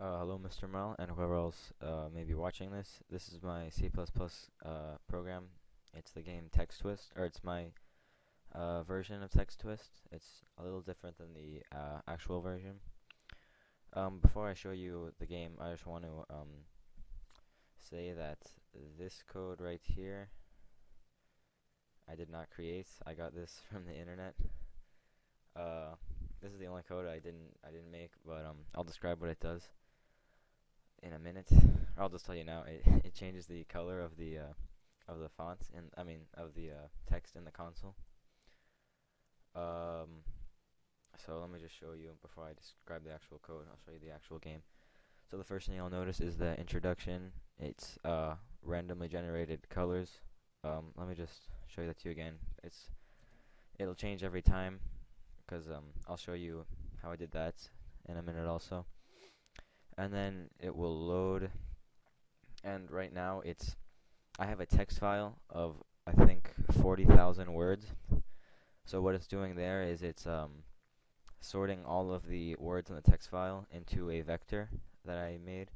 Hello, Mr. Mel, and whoever else may be watching this. This is my C++ program. It's the game Text Twist, or it's my version of Text Twist. It's a little different than the actual version. Before I show you the game, I just want to say that this code right here, I did not create. I got this from the internet. This is the only code I didn't make, but I'll describe what it does in a minute. I'll just tell you now. It changes the color of the font and of the text in the console. So let me just show you before I describe the actual code. I'll show you the actual game. So the first thing you'll notice is the introduction. It's randomly generated colors. Let me just show you that to you again. It'll change every time because I'll show you how I did that in a minute also. And then it will load, and right now I have a text file of I think 40,000 words. So what it's doing there is it's sorting all of the words in the text file into a vector that I made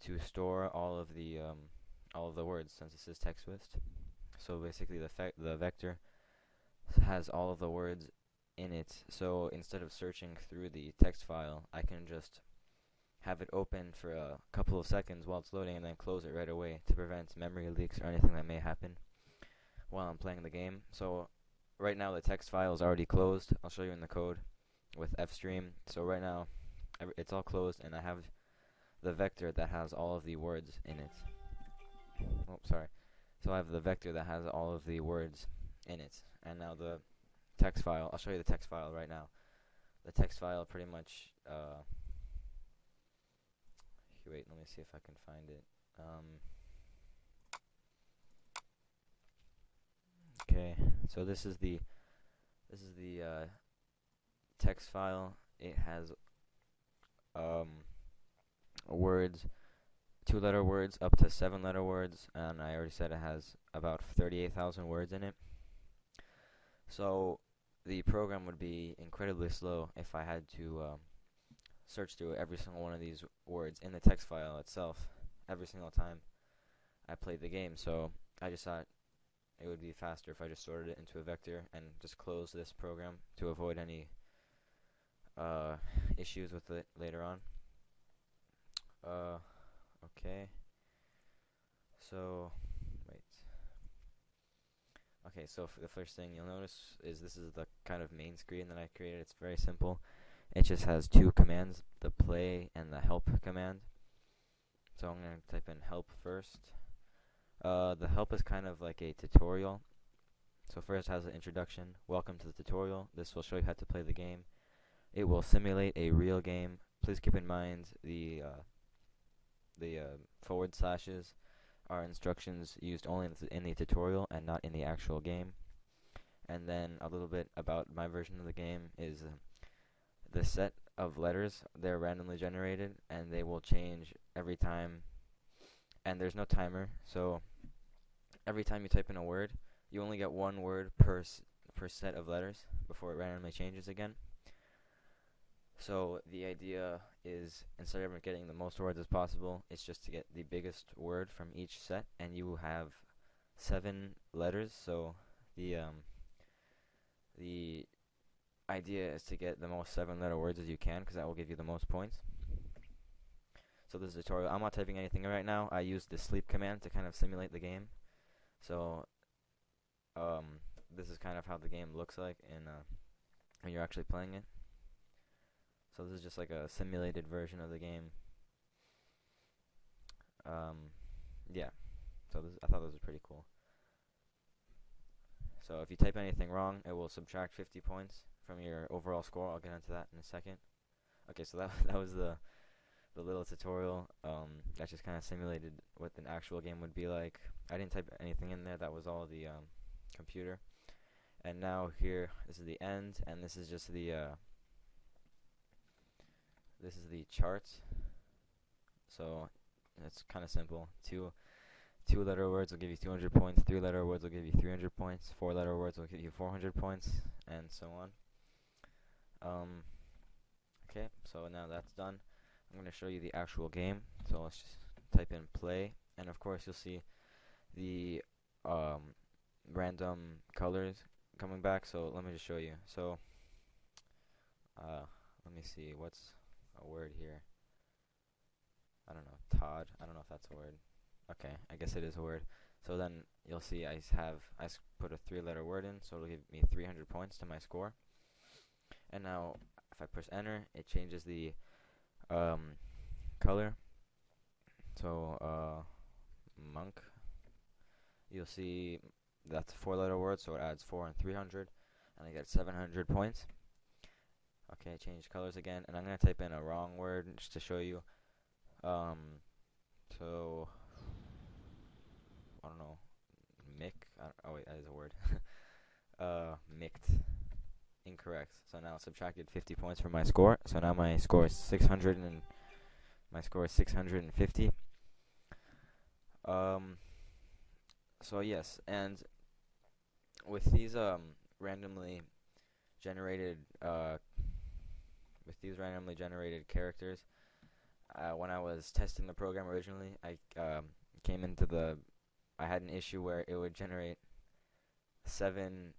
to store all of the words, since this is text twist. So basically the vector has all of the words in it. So instead of searching through the text file, I can just have it open for a couple of seconds while it's loading and then close it right away to prevent memory leaks or anything that may happen while I'm playing the game. So right now the text file is already closed. I'll show you in the code with fstream. So right now it's all closed, and I have the vector that has all of the words in it. Oh, sorry. So I have the vector that has all of the words in it, and now the text file. I'll show you the text file right now. The text file pretty much. Wait, let me see if I can find it. Okay, so this is the text file. It has words, 2-letter words up to 7-letter words, and I already said it has about 38,000 words in it. So the program would be incredibly slow if I had to search through every single one of these words in the text file itself every single time I played the game. So I just thought it would be faster if I just sorted it into a vector and just closed this program to avoid any issues with it later on. Okay. So, wait. Okay, so the first thing you'll notice is this is the kind of main screen that I created. It's very simple. It just has two commands, the play and the help command. So I'm going to type in help first. The help is kind of like a tutorial. So first it has an introduction. Welcome to the tutorial. This will show you how to play the game. It will simulate a real game. Please keep in mind the forward slashes are instructions used only in the tutorial and not in the actual game. And then a little bit about my version of the game is the set of letters. They're randomly generated, and they will change every time, and there's no timer. So every time you type in a word, you only get one word per set of letters before it randomly changes again. So the idea is, instead of getting the most words as possible, it's just to get the biggest word from each set, and you have 7 letters. So the idea is to get the most 7-letter words as you can, because that will give you the most points. So this is a tutorial. I'm not typing anything right now. I used the sleep command to kind of simulate the game. So this is kind of how the game looks like when you're actually playing it. So this is just like a simulated version of the game. Yeah. So I thought this was pretty cool. So if you type anything wrong, it will subtract 50 points from your overall score. I'll get into that in a second. Okay, so that was the little tutorial. That just kind of simulated what an actual game would be like. I didn't type anything in there. That was all the computer. And now here, this is the end, and this is just the chart. So it's kind of simple. Two-letter words will give you 200 points. 3-letter words will give you 300 points. 4-letter words will give you 400 points, and so on. Okay, so now that's done. I'm going to show you the actual game. So let's just type in play, and of course you'll see the um, random colors coming back. So let me just show you. So let me see, what's a word here? I don't know, Todd. I don't know if that's a word. Okay, I guess it is a word. So then you'll see I put a 3-letter word in, so it'll give me 300 points to my score. And now if I press enter, it changes the color. So monk. You'll see that's a 4-letter word, so it adds 4 and 300, and I get 700 points. Okay, change colors again, and I'm gonna type in a wrong word just to show you. So I don't know, mick. Oh wait, that is a word. Micked. Incorrect. So now subtracted 50 points from my score. So now my score is 650. So yes, and with these randomly generated characters, when I was testing the program originally, I had an issue where it would generate 7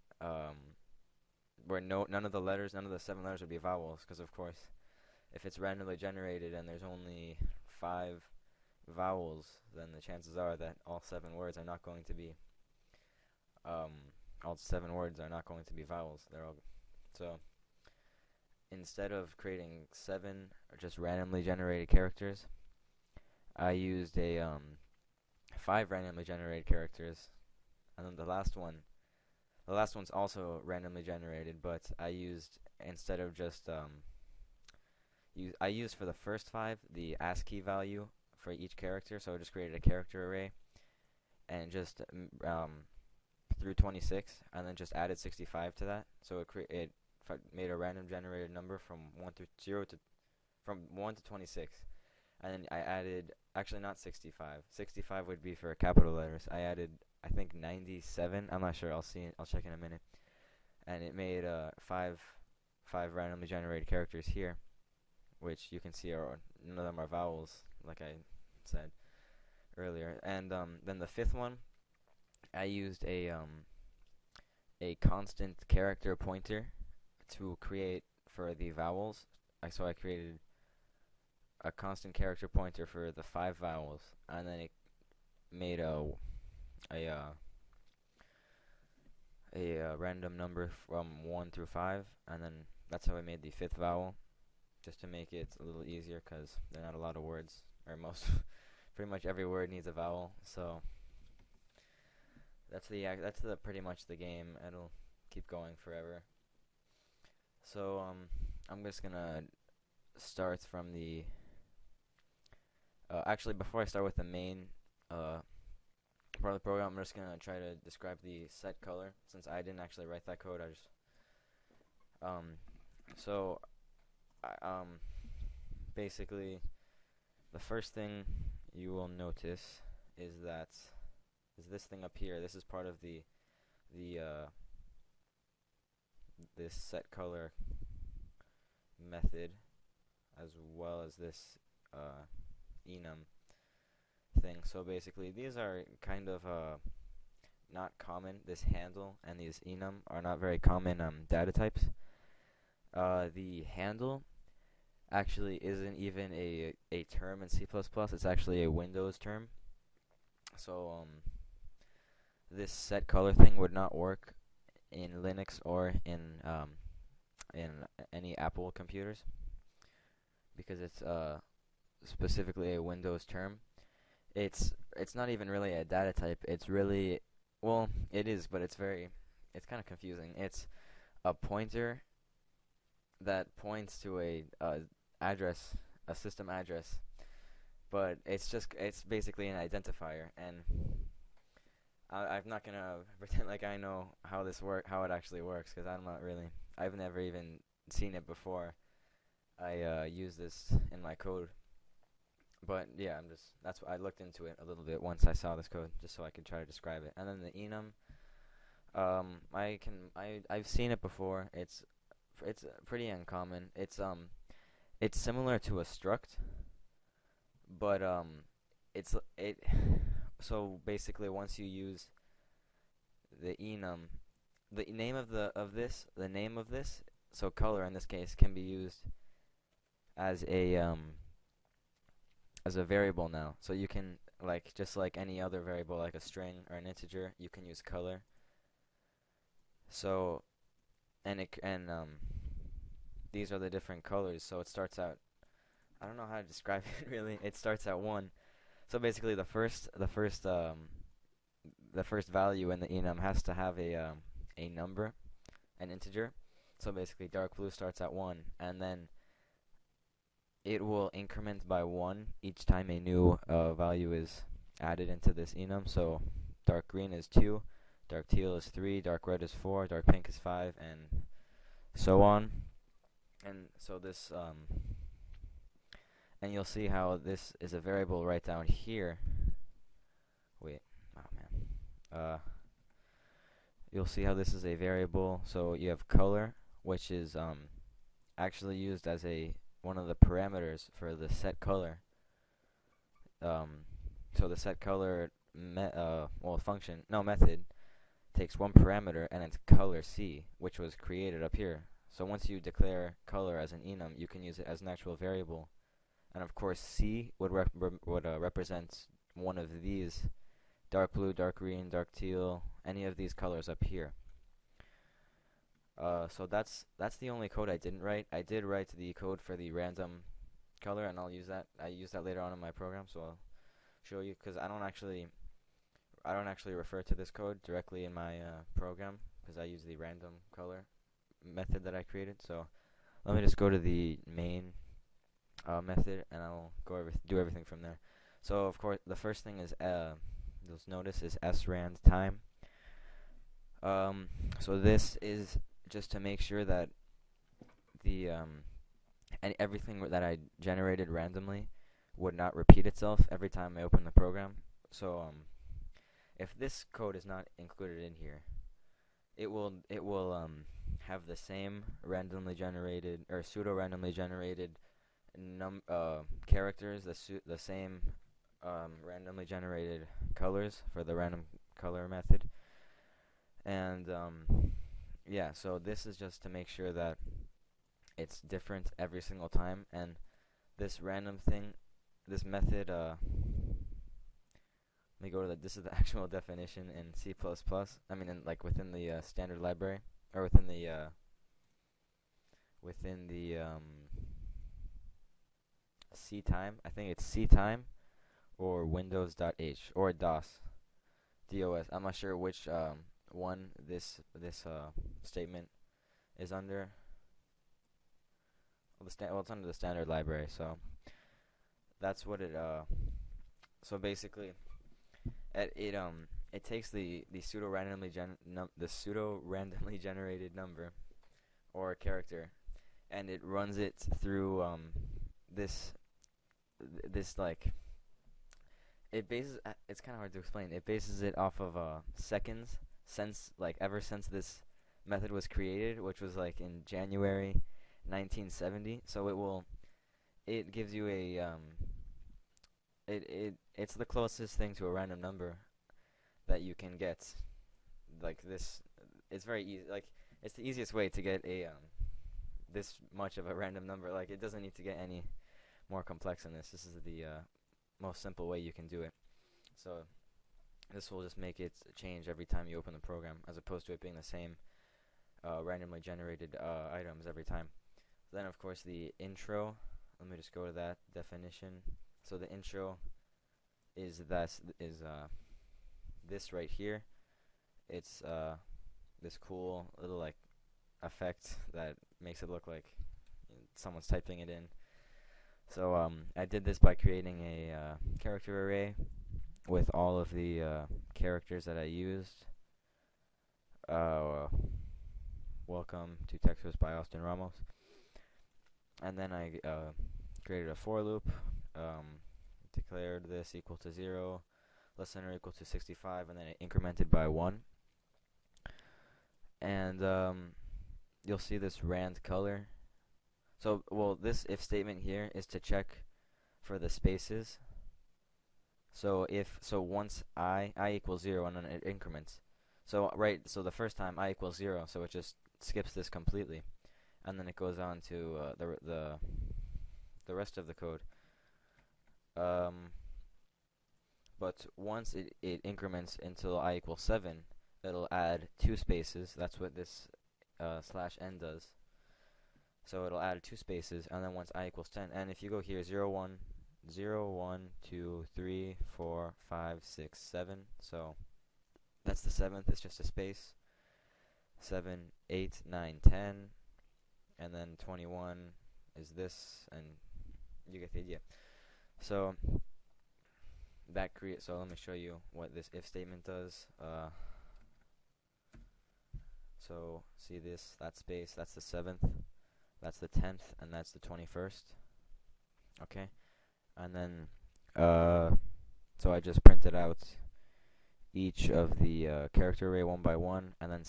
where none of the 7 letters would be vowels, because of course if it's randomly generated and there's only 5 vowels, then the chances are that all 7 words are not going to be vowels. So instead of creating 7 or just randomly generated characters, I used a 5 randomly generated characters, and then the last one's also randomly generated, but I used, instead of just I used for the first 5 the ASCII value for each character, so I just created a character array and just through 26, and then just added 65 to that. So it made a random generated number from 1 to 26, and then I added, actually not 65. 65 would be for capital letters. I added, I think, 97. I'm not sure. I'll check in a minute. And it made 5 randomly generated characters here, which you can see none of them are vowels, like I said earlier. And then the 5th one, I used a constant character pointer to create for the vowels. So I created a constant character pointer for the 5 vowels, and then it made a random number from 1 through 5, and then that's how I made the 5th vowel, just to make it a little easier, because there are not a lot of words, or pretty much every word needs a vowel. So that's pretty much the game. It'll keep going forever. So I'm just gonna start from the actually, before I start with the main part of the program, I'm just gonna try to describe the SetColor, since I didn't actually write that code. I just so basically the first thing you will notice is this thing up here. This is part of this SetColor method, as well as this enum thing. So basically these are kind of not common. This handle and these enum are not very common data types. The handle actually isn't even a term in C++. It's actually a Windows term. So this SetColor thing would not work in Linux or in any Apple computers, because it's specifically a Windows term. It's not even really a data type. It's really, well, it is, but it's kind of confusing. It's a pointer that points to a system address, but it's basically an identifier, and I'm not gonna pretend like I know how it actually works, because I've never even seen it before I use this in my code. But yeah, that's why I looked into it a little bit once I saw this code, just so I could try to describe it. And then the enum, I've seen it before. It's pretty uncommon. It's similar to a struct, but it's it. So basically, once you use the enum, the name of this, so color in this case can be used as a variable now. So you can, like, just like any other variable, like a string or an integer, you can use color. So these are the different colors. So it starts out. I don't know how to describe it really. It starts at 1. So basically, the first value in the enum has to have a number, an integer. So basically, dark blue starts at 1, and then it will increment by 1 each time a new value is added into this enum. So dark green is 2, dark teal is 3, dark red is 4, dark pink is 5, and so on. And so and you'll see how this is a variable right down here. Wait, oh man. You'll see how this is a variable. So you have color, which is actually used as one of the parameters for the SetColor. So the SetColor method takes one parameter, and it's color C, which was created up here. So once you declare color as an enum, you can use it as an actual variable. And of course, C would represent one of these: dark blue, dark green, dark teal, any of these colors up here. So that's the only code I didn't write. I did write the code for the random color, and I'll use that. I use that later on in my program, so I'll show you, because I don't actually refer to this code directly in my program, because I use the random color method that I created. So let me just go to the main method, and I'll do everything from there. So of course, the first thing is you'll notice is srand time. So this is just to make sure that the and everything that I generated randomly would not repeat itself every time I open the program. So if this code is not included in here, it will have the same randomly generated or pseudo randomly generated characters, the same randomly generated colors for the random color method. And yeah, so this is just to make sure that it's different every single time. And this random thing, this method, let me go to this is the actual definition in C++. I mean, within the standard library, or within the C time. I think it's C time or Windows.h or DOS. DOS. I'm not sure which one this statement is under. Well, it's under the standard library, so that's what it. So basically, it takes the pseudo randomly generated number or character, and it runs it through this like. It's kind of hard to explain. It bases it off of seconds ever since this method was created, which was like in January 1970. So it gives you it's the closest thing to a random number that you can get. Like this, it's very easy. Like, it's the easiest way to get a this much of a random number. Like, it doesn't need to get any more complex than this. This is the most simple way you can do it. So this will just make it change every time you open the program, as opposed to it being the same randomly generated items every time. Then of course the intro. Let me just go to that definition. So the intro is this right here. It's this cool little like effect that makes it look like someone's typing it in. So I did this by creating a character array with all of the characters that I used. Welcome to Texas by Austin Ramos. And then I created a for loop, declared this equal to 0, less than or equal to 65, and then it incremented by 1. And you'll see this rand color. So, well, this if statement here is to check for the spaces. So once I equals 0, and then it increments. So the first time I equals 0, so it just skips this completely, and then it goes on to the rest of the code. But once it increments until I equals 7, it'll add 2 spaces. That's what this /n does. So it'll add 2 spaces, and then once I equals 10, and if you go here 0, 1, 0, 1, 2, 3, 4, 5, 6, 7, so that's the 7th, it's just a space. 7, 8, 9, 10, and then 21 is this, and you get the idea. So so let me show you what this if statement does. So see this, that space, that's the 7th, that's the 10th, and that's the 21st. Okay, and then so I just printed out each of the character array one by one, and then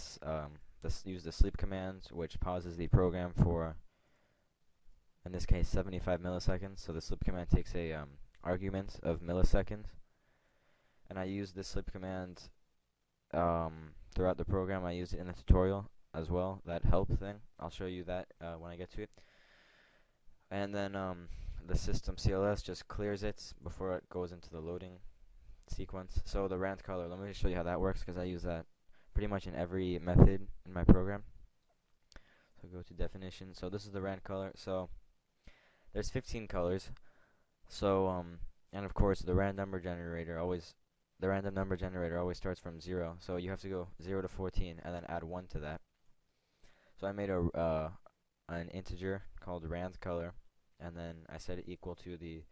use the sleep command, which pauses the program for, in this case, 75 milliseconds. So the sleep command takes a argument of milliseconds, and I use this sleep command throughout the program. I use it in the tutorial as well, that help thing. I'll show you that when I get to it. And then the system CLS just clears it before it goes into the loading sequence. So the rand color, let me show you how that works, because I use that pretty much in every method in my program. So go to definition. So this is the rand color. So there's 15 colors. So and of course the random number generator always starts from 0. So you have to go 0 to 14 and then add 1 to that. So I made an integer called rand color, and then I set it equal to the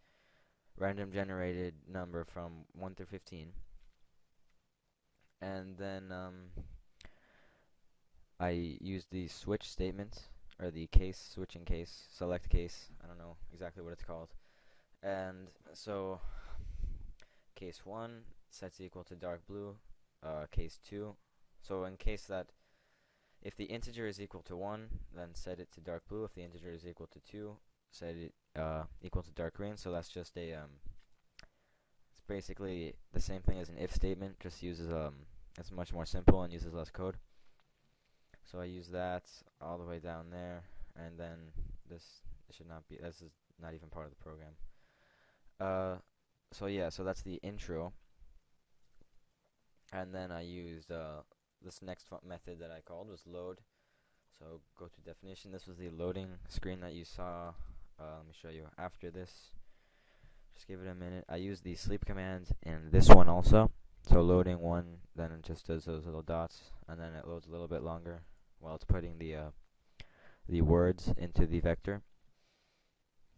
random generated number from 1 to 15. And then I used the switch statement, or the switching case, select case, I don't know exactly what it's called. And so case 1 sets equal to dark blue, case 2, so in case that if the integer is equal to 1, then set it to dark blue. If the integer is equal to 2, set it equal to dark green. So that's just a it's basically the same thing as an if statement, just uses it's much more simple and uses less code. So I use that all the way down there, and then this is not even part of the program. So yeah, so that's the intro, and then I used this next method that I called was load. So go to definition. This was the loading screen that you saw. Let me show you after this. Just give it a minute. I used the sleep command in this one also. So loading 1, then it just does those little dots, and then it loads a little bit longer while it's putting the words into the vector.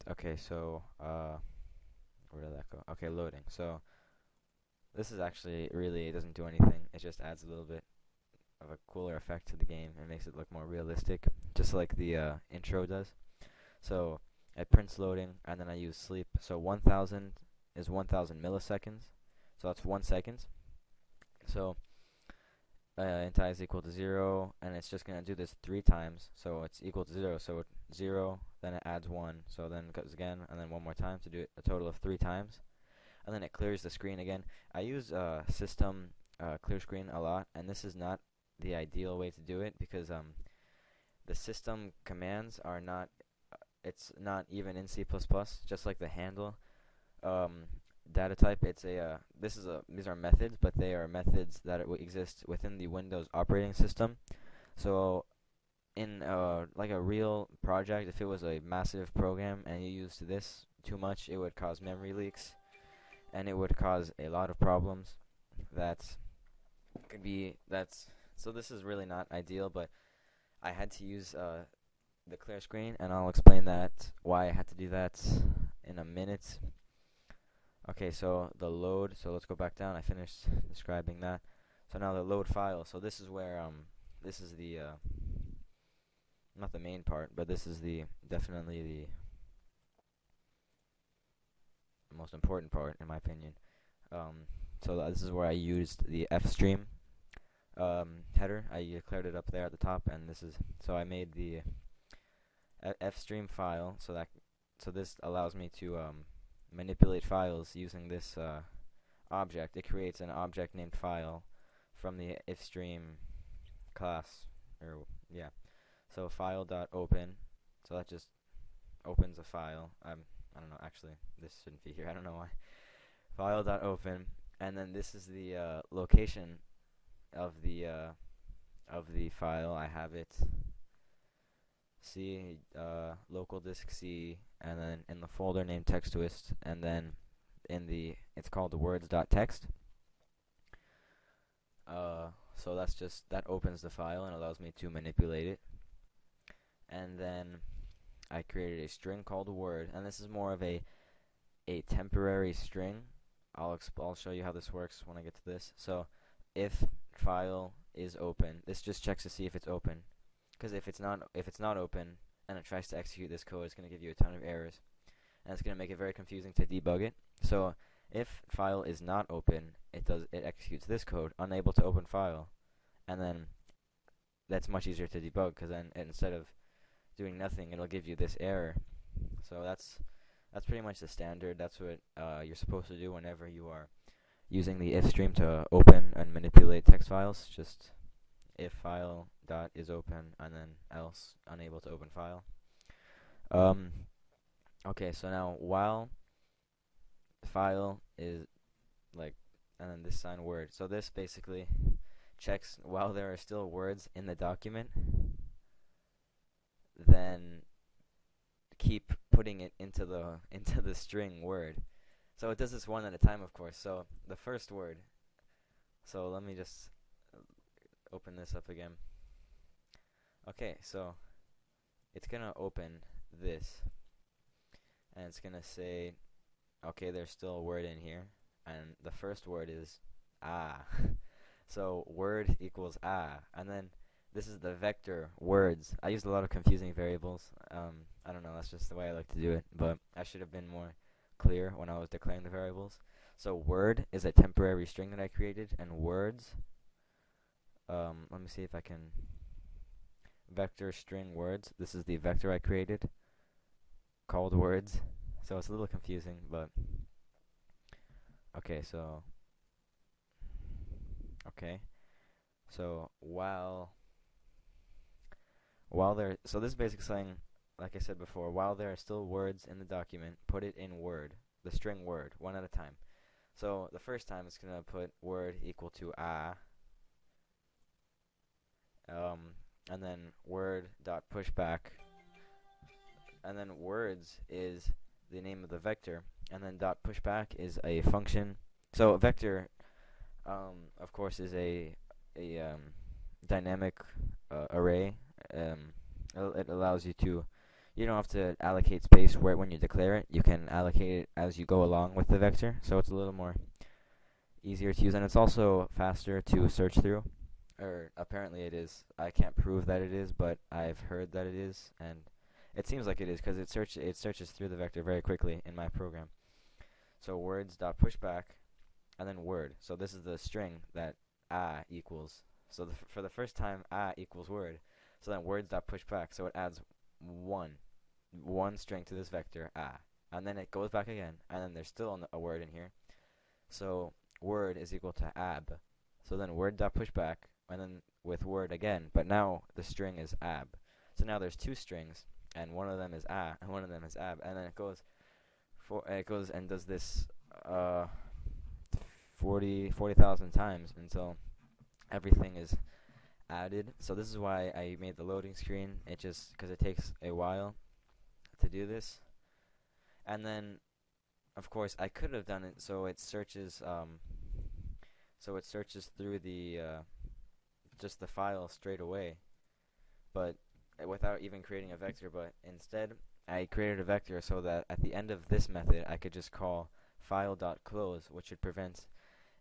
Okay, so where did that go? Okay, loading. So this is actually it doesn't do anything. It just adds a little bit of a cooler effect to the game and makes it look more realistic, just like the intro does. So it prints loading, and then I use sleep. So 1000 is 1000 milliseconds, so that's 1 second. So int I is equal to 0, and it's just going to do this 3 times, so it's equal to 0. So 0, then it adds 1, so then it goes again, and then 1 more time to do it a total of 3 times. And then it clears the screen again. I use system clear screen a lot, and this is not the ideal way to do it, because the system commands are not, it's not even in C++, just like the handle data type. It's these are methods, but they are methods that exist within the Windows operating system. So in like a real project, if it was a massive program and you used this too much, it would cause memory leaks, and it would cause a lot of problems. So this is really not ideal, but I had to use the clear screen, and I'll explain why I had to do that in a minute. Okay, so the load, so let's go back down. I finished describing that. So now the load file. So this is where this is the not the main part, but this is definitely the most important part in my opinion. So this is where I used the fstream header. I declared it up there at the top, and so I made the fstream file, so this allows me to manipulate files using this object. It creates an object named file from the ifstream class, or yeah. So file.open. So that just opens a file. I don't know. Actually, this shouldn't be here. I don't know why. File.open, and then this is the location of the file. I have it C, local disk C, and then in the folder named TextTwist, and then it's called the words.txt. So that opens the file and allows me to manipulate it. And then I created a string called word, and this is more of a temporary string. I'll show you how this works when I get to this. So if file is open, this just checks to see if it's open. Because if it's not open and it tries to execute this code, it's going to give you a ton of errors, and it's going to make it very confusing to debug it. So if file is not open, it executes this code, unable to open file, and then that's much easier to debug, because then instead of doing nothing, it'll give you this error. So that's pretty much the standard. That's what you're supposed to do whenever you are using the if stream to open and manipulate text files. Just if file dot is open, and then else unable to open file. Okay, so now while file is and then this sign word. So this basically checks while there are still words in the document, then keep putting it into the string word. So it does this one at a time, of course. So the first word. So let me just open this up again. Okay, so it's gonna open this, and it's gonna say, okay, there's still a word in here, and the first word is ah. So word equals ah, and then this is the vector words. I used a lot of confusing variables. I don't know, that's just the way I like to do it, but I should have been more clear when I was declaring the variables. So word is a temporary string that I created, and words, let me see if I can, vector string words, this is the vector I created called words. So it's a little confusing, but okay, so so this is basically saying, like I said before, while there are still words in the document, put it in word, the string word, one at a time. So the first time it's gonna put word equal to ah, and then word dot pushback, and then words is the name of the vector, and then dot pushback is a function. So a vector, of course, is a dynamic array. It allows you to, you don't have to allocate space when you declare it. You can allocate it as you go along with the vector, so it's a little more easier to use, and it's also faster to search through. Or apparently it is. I can't prove that it is, but I've heard that it is, and it seems like it is, because it searches through the vector very quickly in my program. So words dot pushback, and then word. So this is the string that ah equals. So for the first time, ah equals word. So then words dot pushback. So it adds one string to this vector ah, and then it goes back again, and then there's still a word in here. So word is equal to ab. So then word dot pushback, and then with word again, but now the string is ab. So now there's two strings, and one of them is ah, and one of them is ab, and then it goes and does this 40,000 times until everything is added. So this is why I made the loading screen. It just because it takes a while to do this, and then of course I could have done it so it searches through the just the file straight away, but without even creating a vector. But instead I created a vector so that at the end of this method I could just call file.close, which should prevent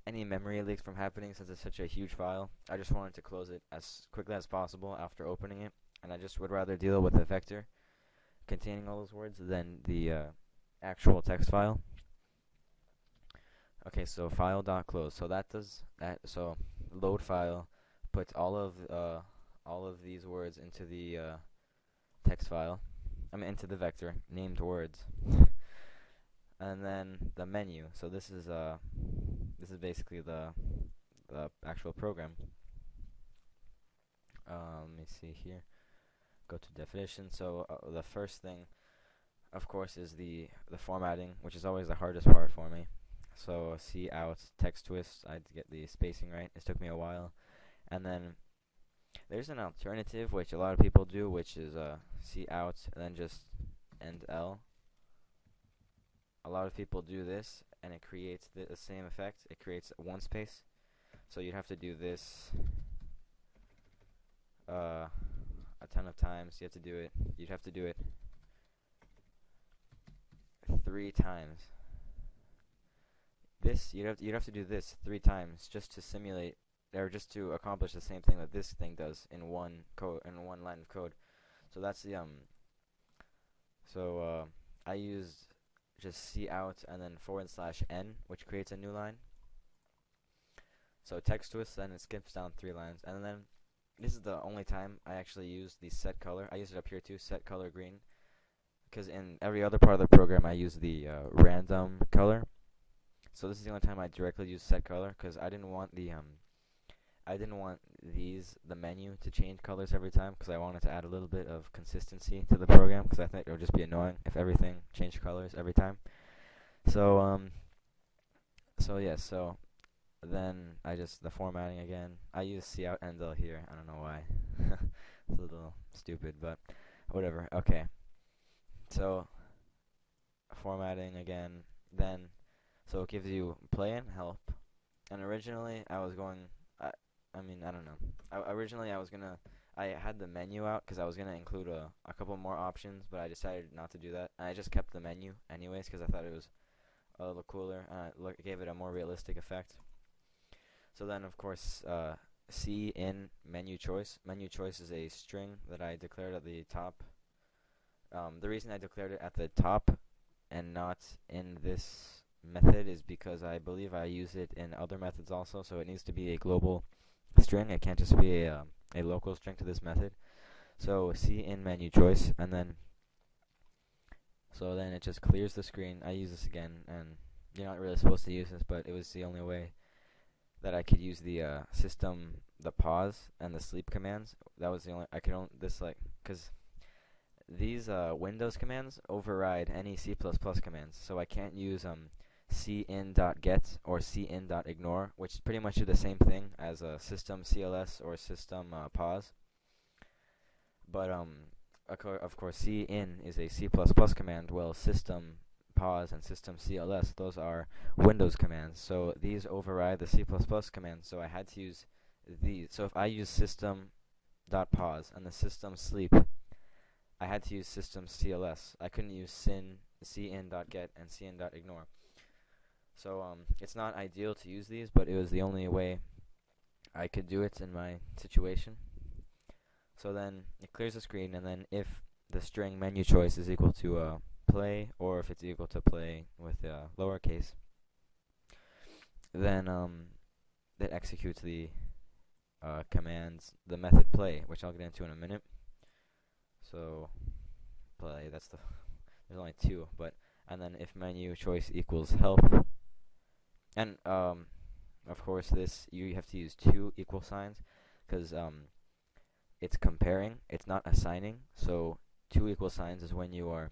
any memory leaks from happening. Since it's such a huge file, I just wanted to close it as quickly as possible after opening it, and I just would rather deal with a vector containing all those words than the actual text file. Okay, so file.close. So that does that. So load file puts all of these words into the text file. I mean into the vector named words. and then the menu. So this is basically the actual program. Let me see here. Go to definition. So the first thing, of course, is the formatting, which is always the hardest part for me. So see out text twist. I had to get the spacing right. It took me a while, and then there's an alternative which a lot of people do, which is C out and then just end L. A lot of people do this, and it creates the same effect. It creates one space. So you'd have to do this a ton of times. You have to do it. You'd have to do it 3 times. You'd have to do this 3 times just to simulate or just to accomplish the same thing that this thing does in one line of code. So that's the I used just C out and then /n, which creates a new line. So text twist, then it skips down 3 lines, and then this is the only time I actually use the set color. I use it up here too, set color green, because in every other part of the program I use the random color. So this is the only time I directly use set color, because I didn't want the menu to change colors every time, because I wanted to add a little bit of consistency to the program, because I think it would just be annoying if everything changed colors every time. So then the formatting again. I use C out end L here. I don't know why. It's a little stupid, but whatever. Okay. So formatting again. Then so it gives you play and help. And originally I was going. I don't know. Originally I had the menu out because I was gonna include a couple more options, but I decided not to do that. And I just kept the menu anyways because I thought it was a little cooler and it gave it a more realistic effect. So then, of course, C in menu choice. Menu choice is a string that I declared at the top. The reason I declared it at the top and not in this method is because I believe I use it in other methods also, so it needs to be a global string. It can't just be a local string to this method. So C in menu choice, and then it just clears the screen. I use this again, and you're not really supposed to use this, but it was the only way that I could use the the pause and the sleep commands. That was the only I could only because these Windows commands override any C++ commands, so I can't use cin.get or cin.ignore, which pretty much do the same thing as a system CLS or system pause. But of course, cin is a C++ command, while system pause and system CLS, those are Windows commands. So these override the C++ commands, so I had to use these. So if I use system.pause and the system sleep, I had to use system CLS. I couldn't use cin.get and cin.ignore. So it's not ideal to use these, but it was the only way I could do it in my situation. So then it clears the screen, and then if the string menu choice is equal to play, or if it's equal to play with lowercase, then it executes the commands, the method play, which I'll get into in a minute. So play, there's only 2, and then if menu choice equals help, and of course this you have to use 2 equal signs because it's comparing, it's not assigning. So 2 equal signs is when you are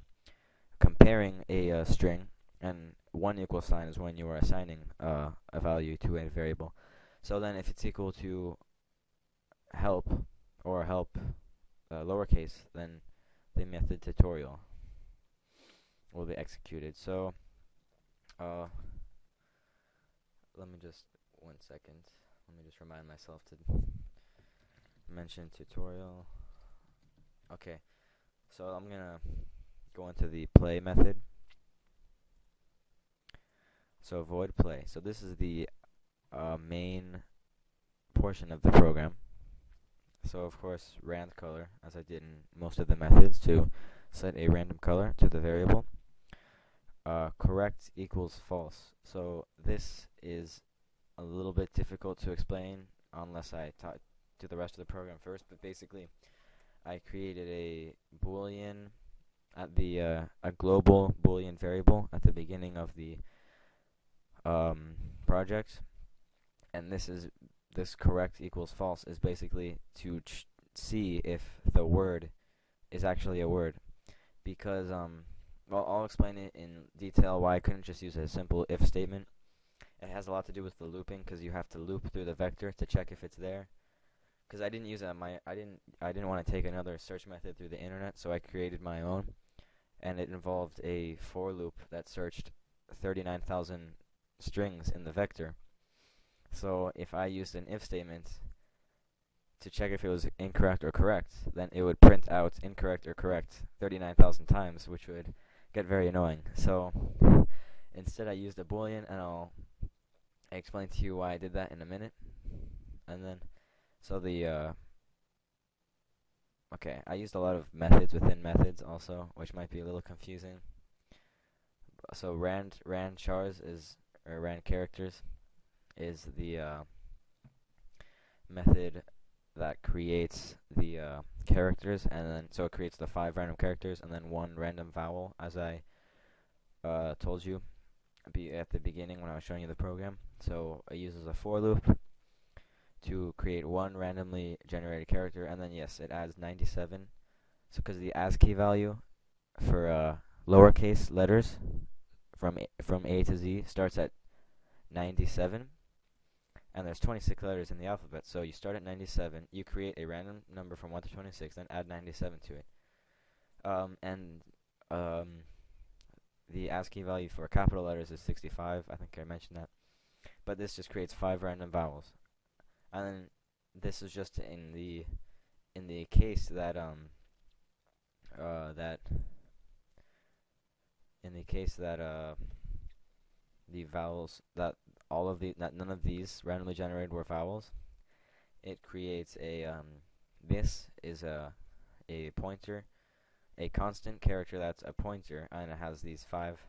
comparing a string, and 1 equal sign is when you are assigning a value to a variable. So then if it's equal to help or help lowercase, then the method tutorial will be executed. So let me just 1 second. Let me just remind myself to mention tutorial. Okay, so I'm gonna go into the play method. So void play. So this is the main portion of the program. So of course rand color, as I did in most of the methods, to set a random color to the variable. Correct equals false. So this is a little bit difficult to explain unless I do the rest of the program first, but basically I created a boolean at the a global Boolean variable at the beginning of the project, and this correct equals false is basically to see if the word is actually a word, because well, I'll explain it in detail why I couldn't just use a simple if statement. It has a lot to do with the looping, because you have to loop through the vector to check if it's there. Because I didn't use I didn't want to take another search method through the internet, so I created my own, and it involved a for loop that searched 39,000 strings in the vector. So if I used an if statement to check if it was incorrect or correct, then it would print out incorrect or correct 39,000 times, which would get very annoying. So instead I used a boolean, and I'll explain to you why I did that in a minute. And then, so okay, I used a lot of methods within methods also, which might be a little confusing. So rand chars is, or rand characters, is the method that creates the characters, and then so it creates the 5 random characters and then 1 random vowel, as I told you at the beginning when I was showing you the program. So it uses a for loop to create 1 randomly generated character, and then yes, it adds 97. So because the ASCII value for lowercase letters from A to Z starts at 97, and there's 26 letters in the alphabet. So you start at 97, you create a random number from 1 to 26, then add 97 to it. The ASCII value for capital letters is 65. I think I mentioned that. But this just creates 5 random vowels. And then this is just in the case that the vowels, that all of the that none of these randomly generated were vowels. It creates a this is a pointer, a constant character that's a pointer, and it has these 5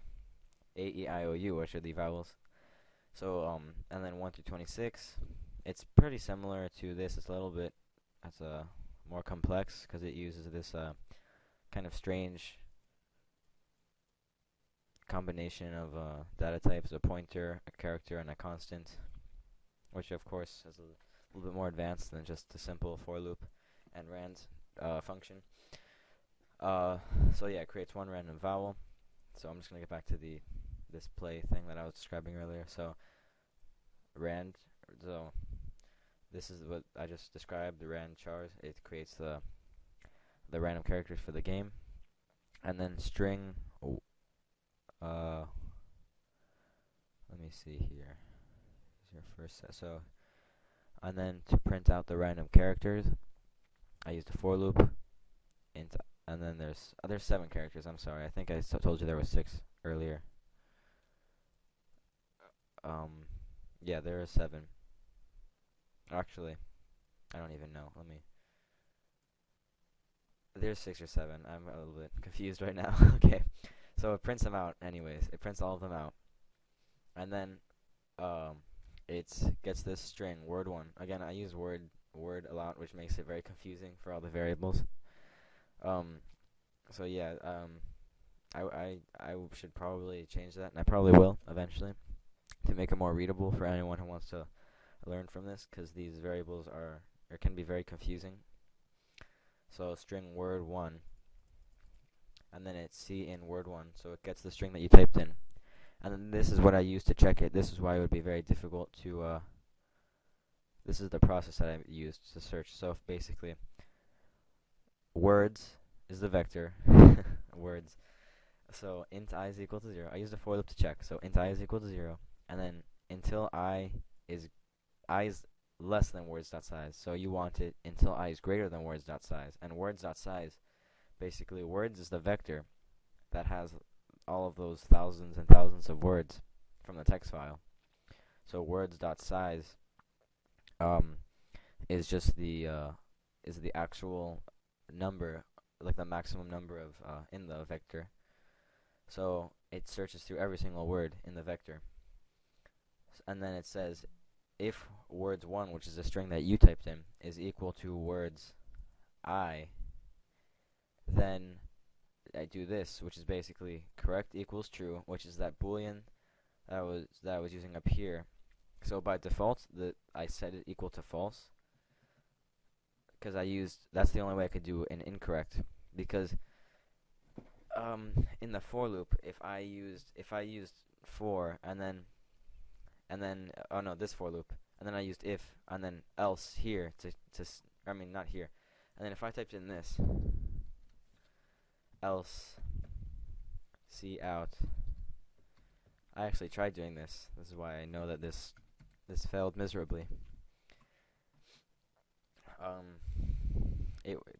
A, E, I, O, U, which are the vowels. So and then 1 through 26, it's pretty similar to this. It's a little bit, it's more complex because it uses this kind of strange combination of data types: a pointer, a character, and a constant, which of course is a little bit more advanced than just a simple for loop and rand function. So yeah, it creates 1 random vowel. So I'm just gonna get back to this play thing that I was describing earlier. So rand, so this is what I just described, the rand chars. It creates the random characters for the game, and then string. Let me see here. Here's your first set. So, and then to print out the random characters, I used a for loop. And then there's 7 characters. I'm sorry. I think I told you there was 6 earlier. Yeah, there are 7. Actually, I don't even know. There's 6 or 7. I'm a little bit confused right now. Okay. So it prints them out anyways. It prints all of them out. And then it gets this string, word1. Again, I use word a lot, which makes it very confusing for all the variables. So yeah, I should probably change that, and I probably will eventually, to make it more readable for anyone who wants to learn from this, because these variables can be very confusing. So string word1, and then it's C in word1, so it gets the string that you typed in. And then this is what I use to check it. This is why it would be very difficult to, this is the process that I used to search. So basically, words is the vector, words. So int I is equal to 0. I used a for loop to check. So int I is equal to 0, and then until I is less than words.size. So you want it until I is greater than words.size. And words.size, basically words is the vector that has all of those thousands and thousands of words from the text file. So words.size is just the actual number, like the maximum number of in the vector. So it searches through every single word in the vector, and then it says if words1, which is a string that you typed in, is equal to words I, then I do this, which is basically correct equals true, which is that boolean that I was using up here. So by default, I set it equal to false because that's the only way I could do an incorrect, because in the for loop, if I used for and then oh no, this for loop, and then I used if and then else here I mean not here, and then if I typed in this else see out, I actually tried doing this. This is why I know that this failed miserably.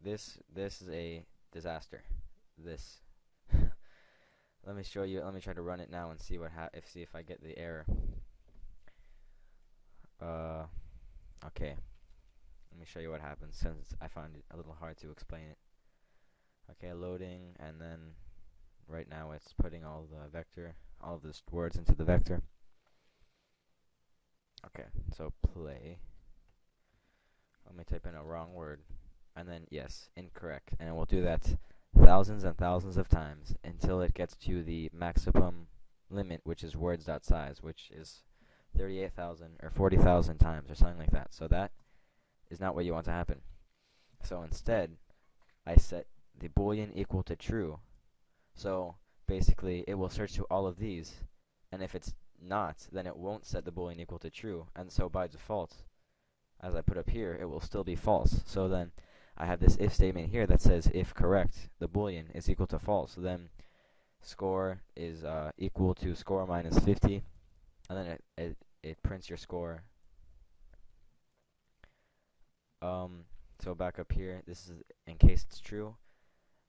This is a disaster. This. Let me show you. Let me try to run it now and see if I get the error. Okay. Let me show you what happens, since I found it a little hard to explain it. Okay, loading, and then right now it's putting all of the words into the vector. Okay, so play. Let me type in a wrong word, and then yes, incorrect, and it will do that thousands and thousands of times until it gets to the maximum limit, which is words.size, which is 38,000 or 40,000 times or something like that. So that is not what you want to happen. So instead, I set the boolean equal to true. So basically, it will search through all of these, and if it's not, then it won't set the boolean equal to true, and so by default, as I put up here, it will still be false. So then I have this if statement here that says if correct, the boolean is equal to false. So then score is equal to score minus 50, and then it prints your score. So back up here, this is in case it's true.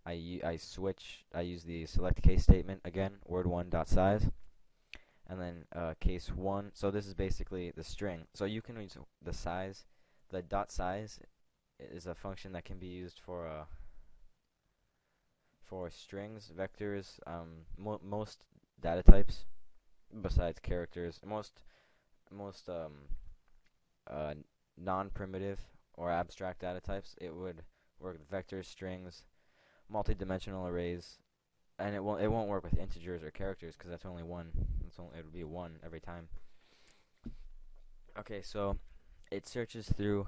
I use the select case statement again, word1.size, and then case 1. So this is basically the string. So you can use the size. The dot size is a function that can be used for strings, vectors, most data types besides characters. Most non-primitive or abstract data types, it would work with vectors, strings, multi-dimensional arrays, and it won't work with integers or characters because that's only one. It'll be one every time. Okay, so it searches through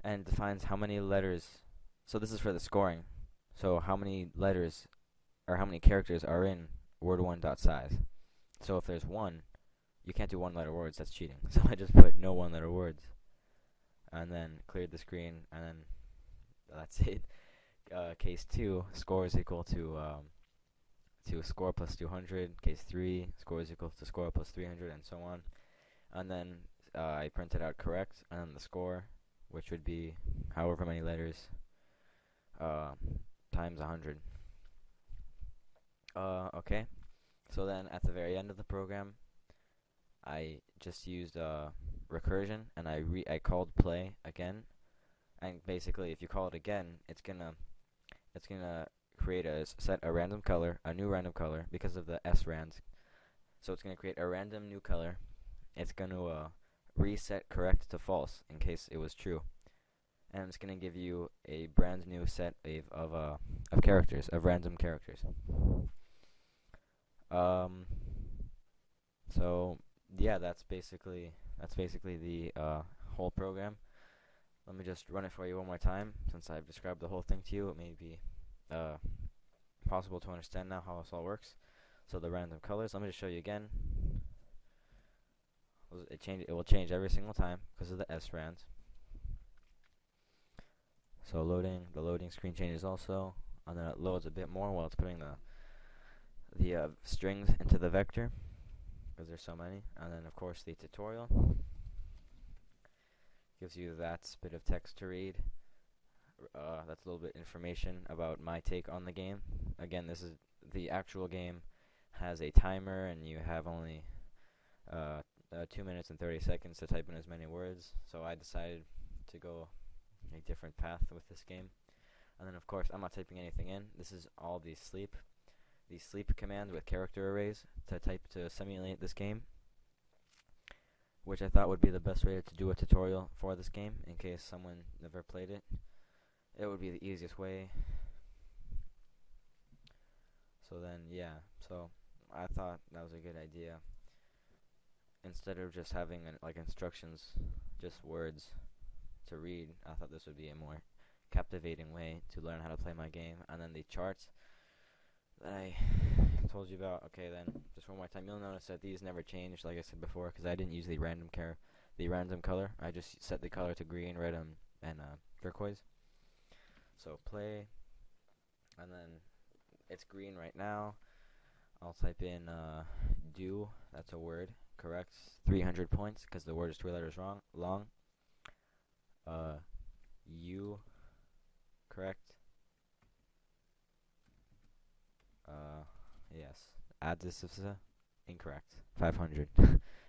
and defines how many letters. So this is for the scoring. So how many letters or how many characters are in word1.size. So if there's one, you can't do one-letter words. That's cheating. So I just put no one-letter words, and then cleared the screen, and then that's it. Case 2, score is equal to score plus 200. Case 3, score is equal to score plus 300, and so on. And then I printed out correct, and then the score, which would be however many letters times 100. Okay. So then at the very end of the program, I just used recursion, and I called play again. And basically, if you call it again, it's gonna create set a random color, a new random color because of the srand. So it's gonna create a random new color. It's gonna reset correct to false in case it was true, and it's gonna give you a brand new set of characters, of random characters. So yeah, that's basically the whole program. Let me just run it for you one more time, since I've described the whole thing to you. It may be possible to understand now how this all works. So the random colors, let me just show you again. It will change every single time because of the srand. So the loading screen changes also, and then it loads a bit more while it's putting the strings into the vector, because there's so many. And then of course the tutorial gives you that bit of text to read. That's a little bit information about my take on the game. Again, this is the actual game, has a timer, and you have only 2 minutes and 30 seconds to type in as many words. So I decided to go a different path with this game. And then of course I'm not typing anything in. This is all the sleep command with character arrays to type to simulate this game, which I thought would be the best way to do a tutorial for this game in case someone never played it. It would be the easiest way. So then, yeah, so I thought that was a good idea. Instead of just having like instructions, just words to read, I thought this would be a more captivating way to learn how to play my game. And then the charts that I told you about. Okay, then just one more time, you'll notice that these never changed, like I said before, because I didn't use the random color. I just set the color to green, red, and turquoise. So play, and then it's green right now. I'll type in do. That's a word. Correct. 300 points because the word is 3 letters long. You. Correct. Yes. Add this is incorrect. 500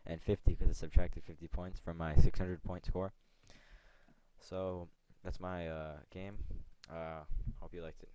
and 50 because it subtracted 50 points from my 600 point score. So that's my game. Hope you liked it.